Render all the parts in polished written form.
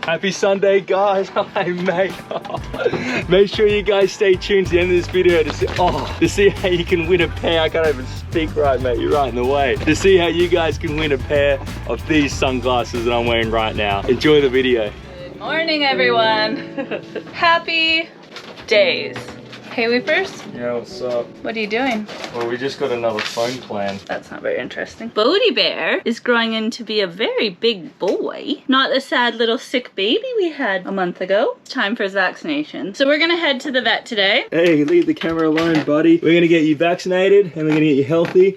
Happy Sunday, guys. Hi, mate. Make sure you guys stay tuned to the end of this video to see how you can win a pair. I can't even speak right, mate. You're right in the way. To see how you guys can win a pair of these sunglasses that I'm wearing right now. Enjoy the video. Good morning, everyone. Happy days. Hey, Weepers. Yeah, what's up? What are you doing? Well, we just got another phone plan. That's not very interesting. Bodhi Bear is growing into be a very big boy. Not the sad little sick baby we had a month ago. It's time for his vaccination. So we're gonna head to the vet today. Hey, leave the camera alone, buddy. We're gonna get you vaccinated and we're gonna get you healthy.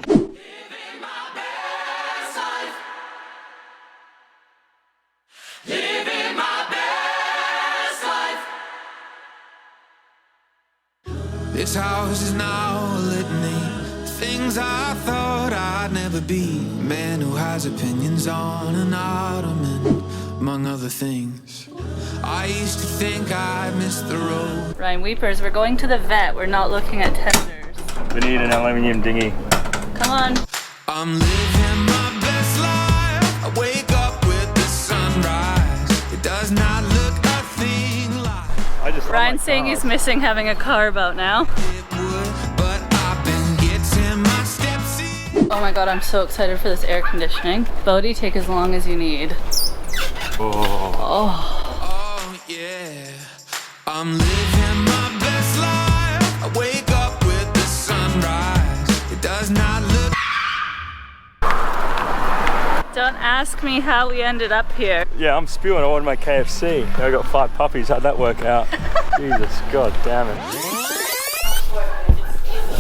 This house is now a litany. Things I thought I'd never be. Man who has opinions on an ottoman, among other things. I used to think I missed the road. Ryan Weepers, we're going to the vet. We're not looking at tenders. We need an aluminium dinghy. Come on. I'm living my best life. I wake up with the sunrise. It does not look a thing like Ryan's saying he's missing having a carb out now. it would, but I've been getting my steps in. Oh my god, I'm so excited for this air conditioning. Bodhi, take as long as you need. Oh. Oh yeah, I'm living my best life. I wake up with the sunrise. It does not look. Don't ask me how we ended up here. Yeah, I'm spewing. I ordered my KFC. I got 5 puppies. How'd that work out? Jesus, god damn it.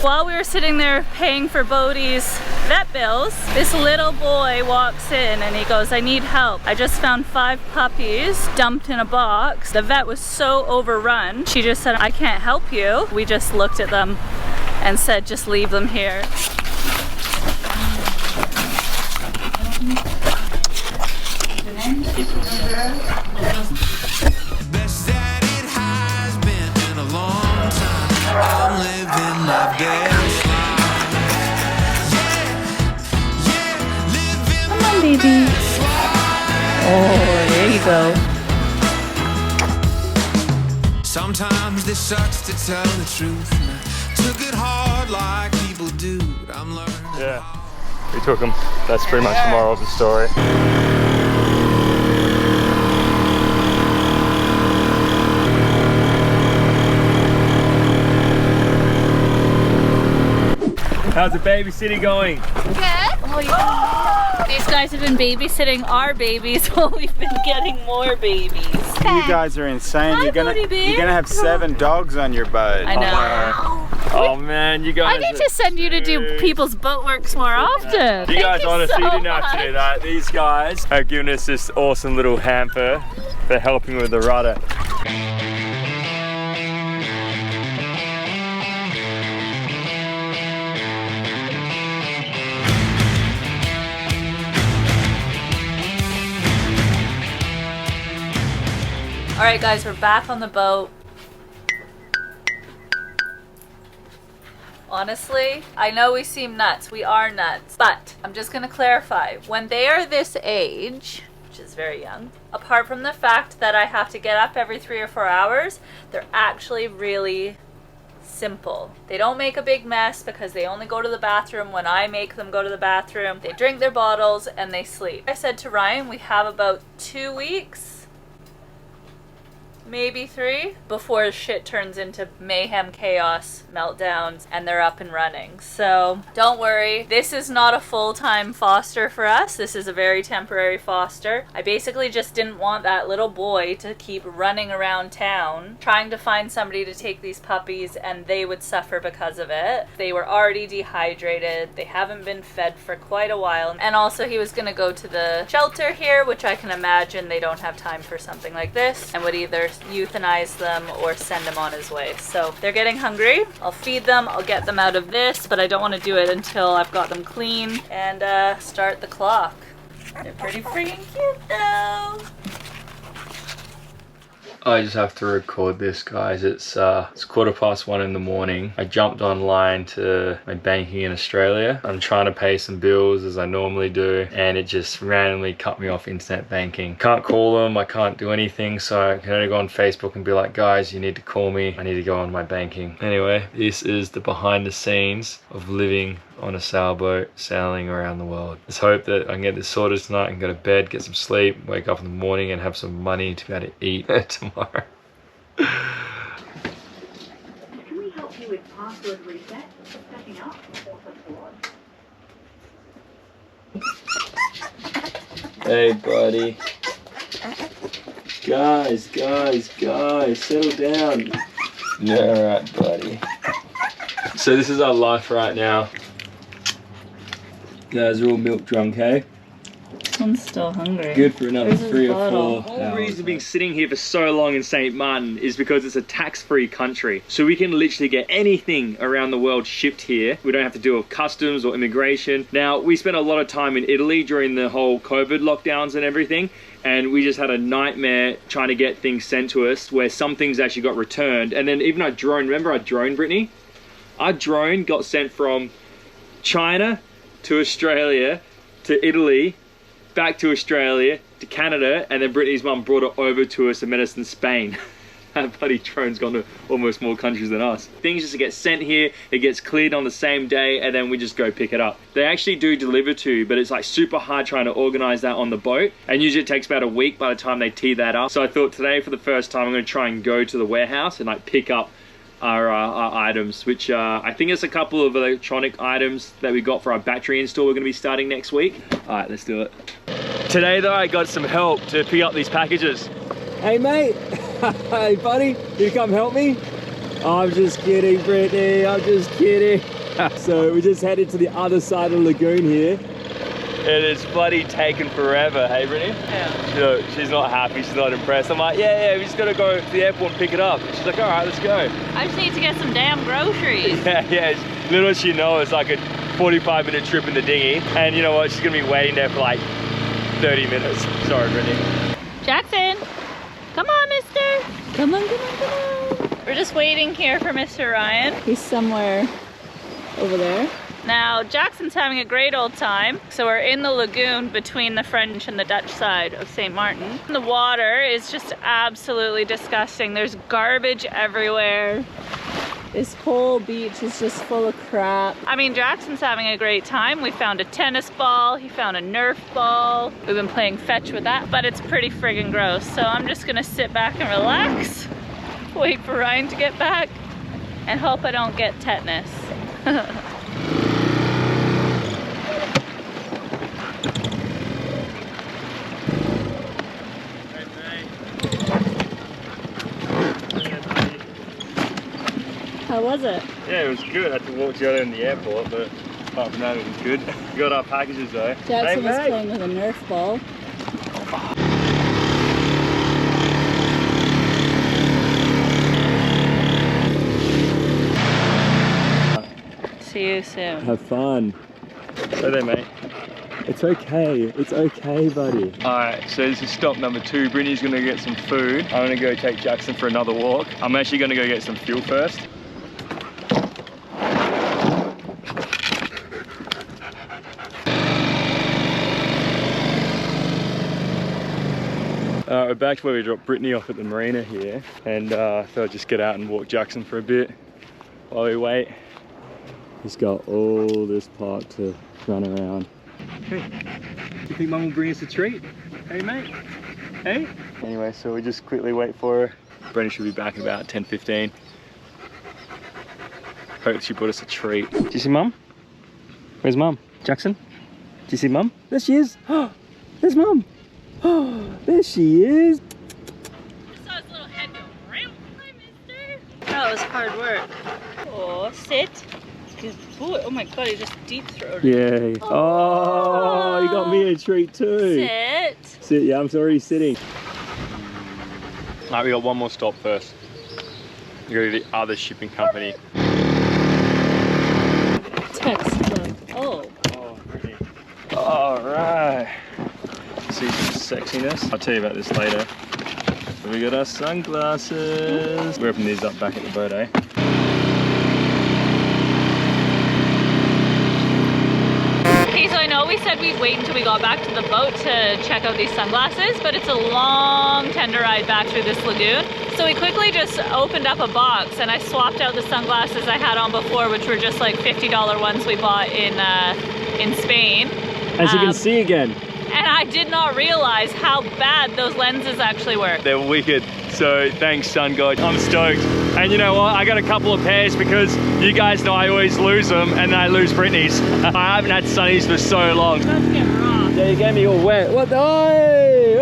While we were sitting there paying for Bodhi's vet bills, this little boy walks in and he goes, I need help. I just found 5 puppies dumped in a box. The vet was so overrun. She just said, I can't help you. We just looked at them and said, just leave them here. Best that it has been in a long time. I'm living my best life. Yeah, living Come on, baby. Oh, there you go. Sometimes this sucks to tell the truth. And I took it hard like people do. But I'm learning. Yeah, we took them. That's pretty much the moral of the story. How's the babysitting going? Good. Oh, yeah. These guys have been babysitting our babies while we've been getting more babies. You guys are insane. Hi, you're gonna Bodhi Bear. have 7 dogs on your boat. I know. Oh man, you guys. I need to send you to do people's boat works more often. You guys Thank honestly so didn't have to much. do that. These guys have given us this awesome little hamper for helping with the rudder. All right, guys, we're back on the boat. Honestly, I know we seem nuts. We are nuts. But I'm just going to clarify. When they are this age, which is very young, apart from the fact that I have to get up every 3 or 4 hours, they're actually really simple. They don't make a big mess because they only go to the bathroom when I make them go to the bathroom. They drink their bottles and they sleep. I said to Ryan, we have about 2 weeks, maybe 3, before shit turns into mayhem, chaos, meltdowns, and they're up and running. So don't worry, this is not a full-time foster for us. This is a very temporary foster. I basically just didn't want that little boy to keep running around town trying to find somebody to take these puppies and they would suffer because of it. They were already dehydrated. They haven't been fed for quite a while. And also he was gonna go to the shelter here, which I can imagine they don't have time for something like this and would either euthanize them or send him on his way. So they're getting hungry. I'll feed them, I'll get them out of this, but I don't want to do it until I've got them clean and start the clock. They're pretty freaking cute though. I just have to record this, guys. It's 1:15 in the morning. I jumped online to my banking in Australia. I'm trying to pay some bills as I normally do, and it just randomly cut me off internet banking. Can't call them, I can't do anything, so I can only go on Facebook and be like, guys, you need to call me. I need to go on my banking. Anyway, this is the behind the scenes of living on a sailboat sailing around the world. Let's hope that I can get this sorted tonight and go to bed, get some sleep, wake up in the morning and have some money to be able to eat tomorrow. Can we help you with password reset, setting up, or support? Hey buddy. Guys, settle down. Yeah, alright buddy. So this is our life right now. Guys are all milk drunk, eh? I'm still hungry. Good for another There's 3 his or 4 bottle. hours. The reason being sitting here for so long in St. Martin is because it's a tax-free country. So we can literally get anything around the world shipped here. We don't have to deal with customs or immigration. Now, we spent a lot of time in Italy during the whole COVID lockdowns and everything, and we just had a nightmare trying to get things sent to us where some things actually got returned. And then even our drone, remember our drone, Brittany? Our drone got sent from China to Australia, to Italy, back to Australia, to Canada, and then Brittany's mum brought it over to us and met us in Spain. That bloody drone's gone to almost more countries than us. Things just get sent here, it gets cleared on the same day, and then we just go pick it up. They actually do deliver to you, but it's like super hard trying to organize that on the boat, and usually it takes about a week by the time they tee that up. So I thought today, for the first time, I'm gonna try and go to the warehouse and like pick up our items, which I think it's a couple of electronic items that we got for our battery install we're going to be starting next week. All right, let's do it. Today though, I got some help to pick up these packages. Hey mate, hey buddy, you come help me? I'm just kidding, Brittany, I'm just kidding. So we just headed to the other side of the lagoon here. It is bloody taken forever, hey Brittany? Yeah. Look, she's not happy, she's not impressed. I'm like, yeah, we just gotta go to the airport and pick it up. She's like, all right, let's go. I just need to get some damn groceries. Yeah, little does she know it's like a 45-minute trip in the dinghy. And you know what, she's gonna be waiting there for like 30 minutes. Sorry, Brittany. Jackson, come on, mister. Come on. We're just waiting here for Mr. Ryan. He's somewhere over there. Now, Jackson's having a great old time. So we're in the lagoon between the French and the Dutch side of St. Martin. The water is just absolutely disgusting. There's garbage everywhere. This whole beach is just full of crap. I mean, Jackson's having a great time. We found a tennis ball. He found a Nerf ball. We've been playing fetch with that, but it's pretty friggin' gross. So I'm just gonna sit back and relax, wait for Ryan to get back, and hope I don't get tetanus. How was it? Yeah, it was good. I had to walk to the other end of the airport, but apart from that, it was good. We got our packages though. Jackson was playing with a Nerf ball. See you soon. Have fun. Hey there, mate. It's okay, buddy. Alright, so this is stop number 2. Brittany's gonna get some food. I'm gonna go take Jackson for another walk. I'm actually gonna go get some fuel first. We're back to where we dropped Brittany off at the marina here, and I thought I'd just get out and walk Jackson for a bit while we wait. He's got all this park to run around. Hey, you think Mum will bring us a treat? Hey mate, hey? Anyway, so we just quickly wait for her. Brittany should be back in about 10:15. Hope she brought us a treat. Do you see Mum? Where's Mum? Jackson? Do you see Mum? There she is. There's Mum. There she is. I saw his little head go, hi mister. That was hard work. Oh, sit. Good boy. Oh my god, he just deep throated. Yay. Oh, you got me a treat too. Sit. Sit, yeah, I'm already sitting. Alright, we got one more stop first. We go to the other shipping company. Text them. Oh. Oh, pretty. Alright. See some sexiness. I'll tell you about this later. So we got our sunglasses. We're opening these up back at the boat, eh? Okay, so I know we said we'd wait until we got back to the boat to check out these sunglasses, but it's a long tender ride back through this lagoon. So we quickly just opened up a box and I swapped out the sunglasses I had on before, which were just like $50 ones we bought in Spain. As you can see again. And I did not realize how bad those lenses actually were. They're wicked. So thanks, Sun God. I'm stoked. And you know what? I got a couple of pairs because you guys know I always lose them and then I lose Brittany's. I haven't had sunnies for so long. Let's get raw. Yeah, you gave me all wet. What the? Hey!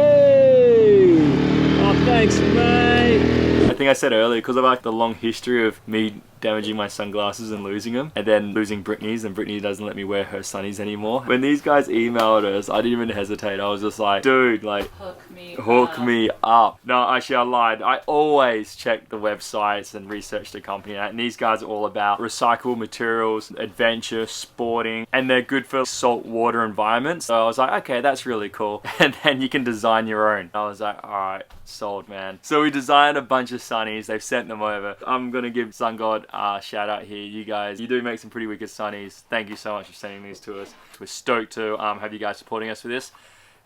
Oh, thanks, mate. I think I said earlier, because of like the long history of me damaging my sunglasses and losing them, and then losing Brittany's, and Brittany doesn't let me wear her sunnies anymore. When these guys emailed us, I didn't even hesitate. I was just like, dude, like, hook me up. No, actually I lied. I always check the websites and research the company, and these guys are all about recyclable materials, adventure, sporting, and they're good for saltwater environments. So I was like, okay, that's really cool. And then you can design your own. I was like, all right, sold, man. So we designed a bunch of sunnies. They've sent them over. I'm gonna give Sun God shout out here. You guys, you do make some pretty wicked sunnies. Thank you so much for sending these to us. We're stoked to have you guys supporting us for this.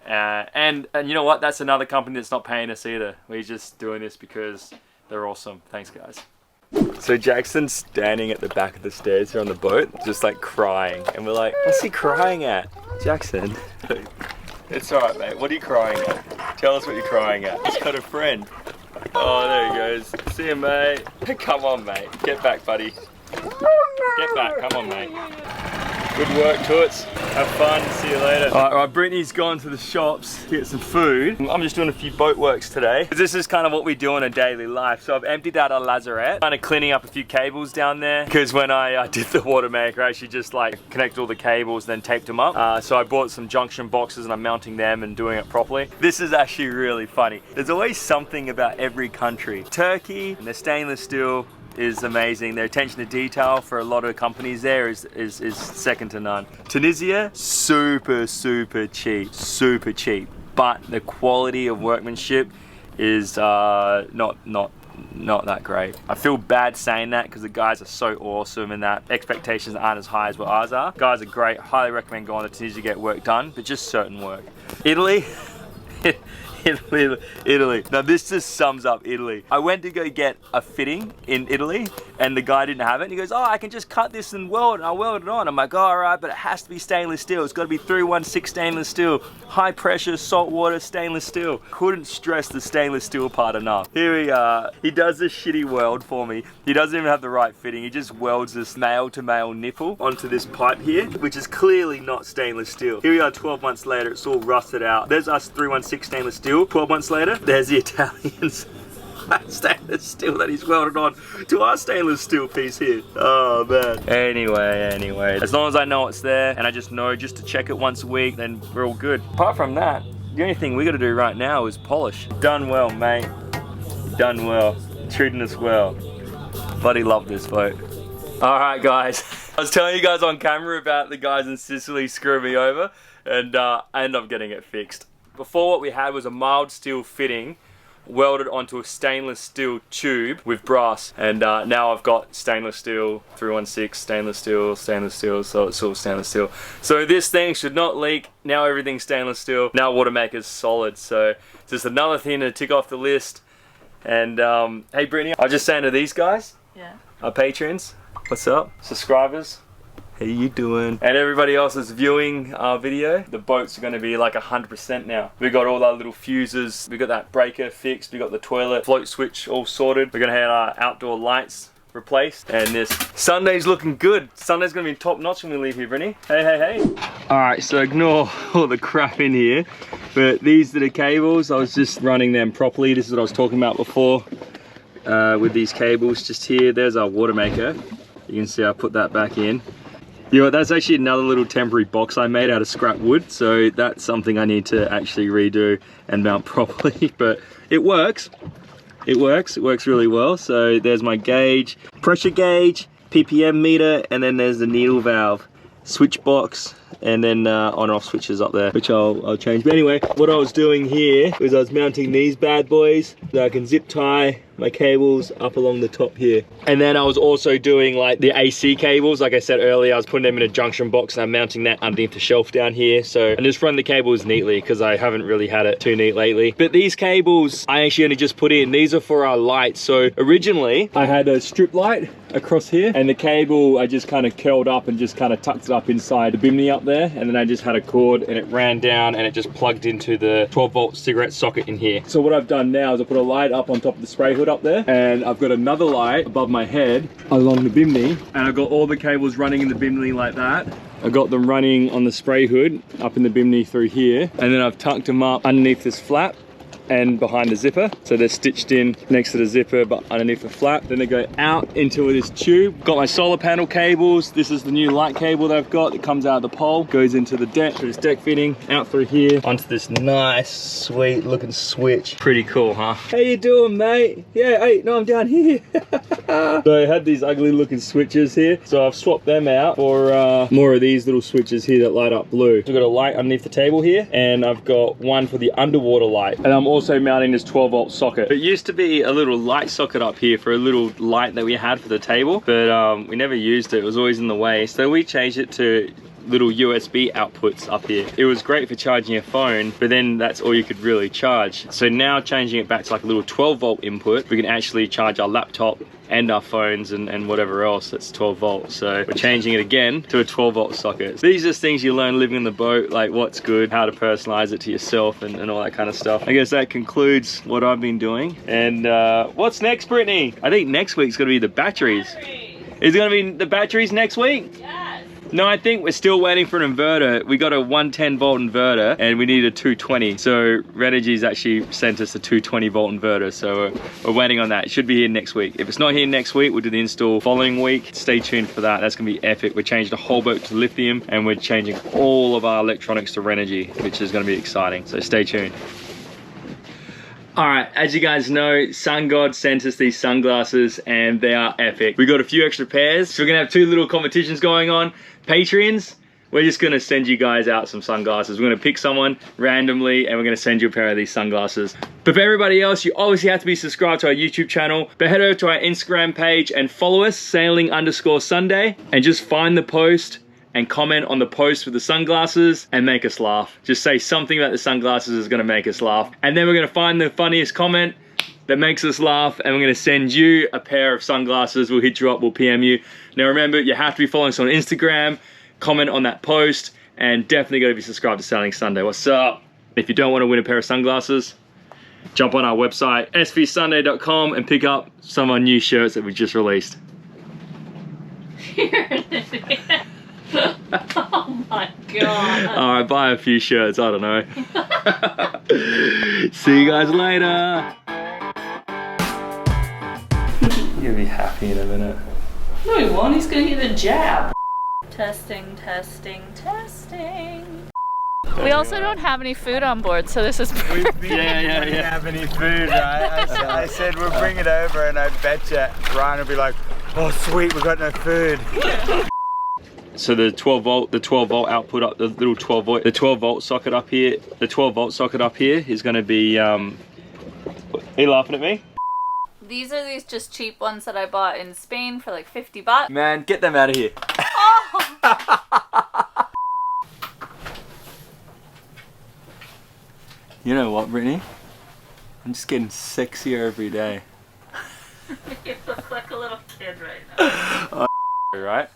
And you know what? That's another company that's not paying us either. We're just doing this because they're awesome. Thanks, guys. So Jackson's standing at the back of the stairs here on the boat, just like crying. And we're like, what's he crying at? Jackson. It's alright, mate. What are you crying at? Tell us what you're crying at. He's got a friend. Oh, there he goes. See you, mate. Come on, mate. Get back, buddy. Get back. Come on, mate. Good work, Toots. Have fun. See you later. All right, Brittany's gone to the shops to get some food. I'm just doing a few boat works today. This is kind of what we do in a daily life. So I've emptied out our lazarette, kind of cleaning up a few cables down there. Because when I did the water maker, I actually just like connected all the cables, then taped them up. So I bought some junction boxes and I'm mounting them and doing it properly. This is actually really funny. There's always something about every country. Turkey, and their stainless steel is amazing. Their attention to detail for a lot of companies there is second to none. Tunisia, super cheap, but the quality of workmanship is not that great. I feel bad saying that because the guys are so awesome and that expectations aren't as high as what ours are. Guys are great. Highly recommend going to Tunisia to get work done, but just certain work. Italy. Italy. Now this just sums up Italy. I went to go get a fitting in Italy and the guy didn't have it. And he goes, oh, I can just cut this and weld it. And I welded it on. I'm like, oh, all right, but it has to be stainless steel. It's got to be 316 stainless steel. High pressure, saltwater, stainless steel. Couldn't stress the stainless steel part enough. Here we are. He does this shitty weld for me. He doesn't even have the right fitting. He just welds this male to male nipple onto this pipe here, which is clearly not stainless steel. Here we are 12 months later. It's all rusted out. There's us 316 stainless steel. 12 months later, there's the Italians stainless steel that he's welded on to our stainless steel piece here. Oh man. Anyway, as long as I know it's there and I just know just to check it once a week, then we're all good. Apart from that, the only thing we got to do right now is polish. Done well, mate. Done well. Treating us well. Bloody love this boat. All right, guys. I was telling you guys on camera about the guys in Sicily screwing me over, and I ended up getting it fixed. Before, what we had was a mild steel fitting welded onto a stainless steel tube with brass, and now I've got stainless steel, 316, stainless steel, so it's all stainless steel. So this thing should not leak. Now everything's stainless steel. Now water maker's solid, so just another thing to tick off the list. And hey Brittany, I was just saying to these guys, Yeah. our patrons, what's up? Subscribers, how you doing? And everybody else that's viewing our video, the boats are going to be like 100% now. We got all our little fuses, we got that breaker fixed, we got the toilet float switch all sorted. We're going to have our outdoor lights replaced, and this Sunday's looking good. Sunday's going to be top notch when we leave here, Brittany. Hey. Alright, so ignore all the crap in here, but these are the cables. I was just running them properly. This is what I was talking about before with these cables just here. There's our water maker. You can see I put that back in. You know, that's actually another little temporary box I made out of scrap wood, so that's something I need to actually redo and mount properly, but it works. It works really well. So there's my gauge, pressure gauge, ppm meter, and then there's the needle valve, switch box, and then on and off switches up there, which I'll change. But anyway, what I was doing here was I was mounting these bad boys that I can zip tie my cables up along the top here. And then I was also doing like the AC cables. Like I said earlier, I was putting them in a junction box and I'm mounting that underneath the shelf down here. So I'm just running the cables neatly because I haven't really had it too neat lately. But these cables I actually only just put in. These are for our lights. So originally I had a strip light across here, and the cable I just kind of curled up and just kind of tucked it up inside the bimney up there, and then I just had a cord and it ran down and it just plugged into the 12-volt cigarette socket in here. So what I've done now is I put a light up on top of the spray hood up there, and I've got another light above my head along the bimney, and I've got all the cables running in the bimney like that. I've got them running on the spray hood up in the bimney through here, and then I've tucked them up underneath this flap and behind the zipper. So they're stitched in next to the zipper but underneath the flap. Then they go out into this tube. Got my solar panel cables. This is the new light cable that I've got that comes out of the pole, goes into the deck, through this deck fitting, out through here, onto this nice, sweet looking switch. Pretty cool, huh? How you doing, mate? Yeah, hey, no, I'm down here. So I had these ugly looking switches here. So I've swapped them out for more of these little switches here that light up blue. So I've got a light underneath the table here, and I've got one for the underwater light. And I'm also mounting this 12-volt socket. It used to be a little light socket up here for a little light that we had for the table, but we never used it. It was always in the way. So we changed it to little USB outputs up here. It was great for charging your phone, but then that's all you could really charge. So now changing it back to like a little 12-volt input, we can actually charge our laptop and our phones and whatever else that's 12 volts. So we're changing it again to a 12-volt socket. These are things you learn living on the boat, like what's good, how to personalize it to yourself, and all that kind of stuff. I guess that concludes what I've been doing. And what's next, Brittany? I think next week's gonna be the batteries. Is it gonna be the batteries next week? Yes. No, I think we're still waiting for an inverter. We got a 110-volt inverter and we need a 220. So Renogy's actually sent us a 220-volt inverter. So we're waiting on that. It should be here next week. If it's not here next week, we'll do the install following week. Stay tuned for that. That's gonna be epic. We're changing the whole boat to lithium, and we're changing all of our electronics to Renogy, which is gonna be exciting. So stay tuned. All right, as you guys know, SunGod sent us these sunglasses and they are epic. We got a few extra pairs, so we're gonna have two little competitions going on. Patreons, we're just gonna send you guys out some sunglasses. We're gonna pick someone randomly and we're gonna send you a pair of these sunglasses. But for everybody else, you obviously have to be subscribed to our YouTube channel. But head over to our Instagram page and follow us, sailing_Sunday, and just find the post and comment on the post with the sunglasses and make us laugh. Just say something about the sunglasses is gonna make us laugh. And then we're gonna find the funniest comment that makes us laugh, and we're gonna send you a pair of sunglasses. We'll hit you up, we'll PM you. Now remember, you have to be following us on Instagram, comment on that post, and definitely gotta be subscribed to Sailing Sunday. What's up? If you don't wanna win a pair of sunglasses, jump on our website, svsunday.com, and pick up some of our new shirts that we just released. You're an idiot. Oh my god. Alright, buy a few shirts, I don't know. See you guys later. You'll be happy in a minute. No, he won't. He's gonna get a jab. Testing, testing, testing. We also don't have any food on board, so this is perfect. We didn't have any food, right? I said we'll bring it over, and I bet you Ryan will be like, oh sweet, we got no food. So the 12 volt output up, the little 12 volt socket up here, the 12 volt socket up here is going to be, are you laughing at me? These are these just cheap ones that I bought in Spain for like 50 bucks. Man, get them out of here. You know what, Brittany? I'm just getting sexier every day. You look like a little kid right now. Right?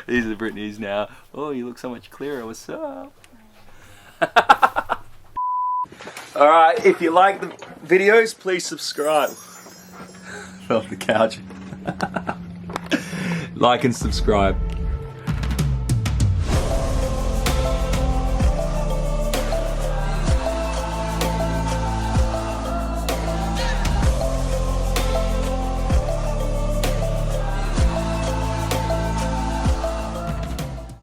These are Brittany's now. Oh, you look so much clearer. What's up? Alright, if you like the videos, please subscribe. Fell off the couch. Like and subscribe.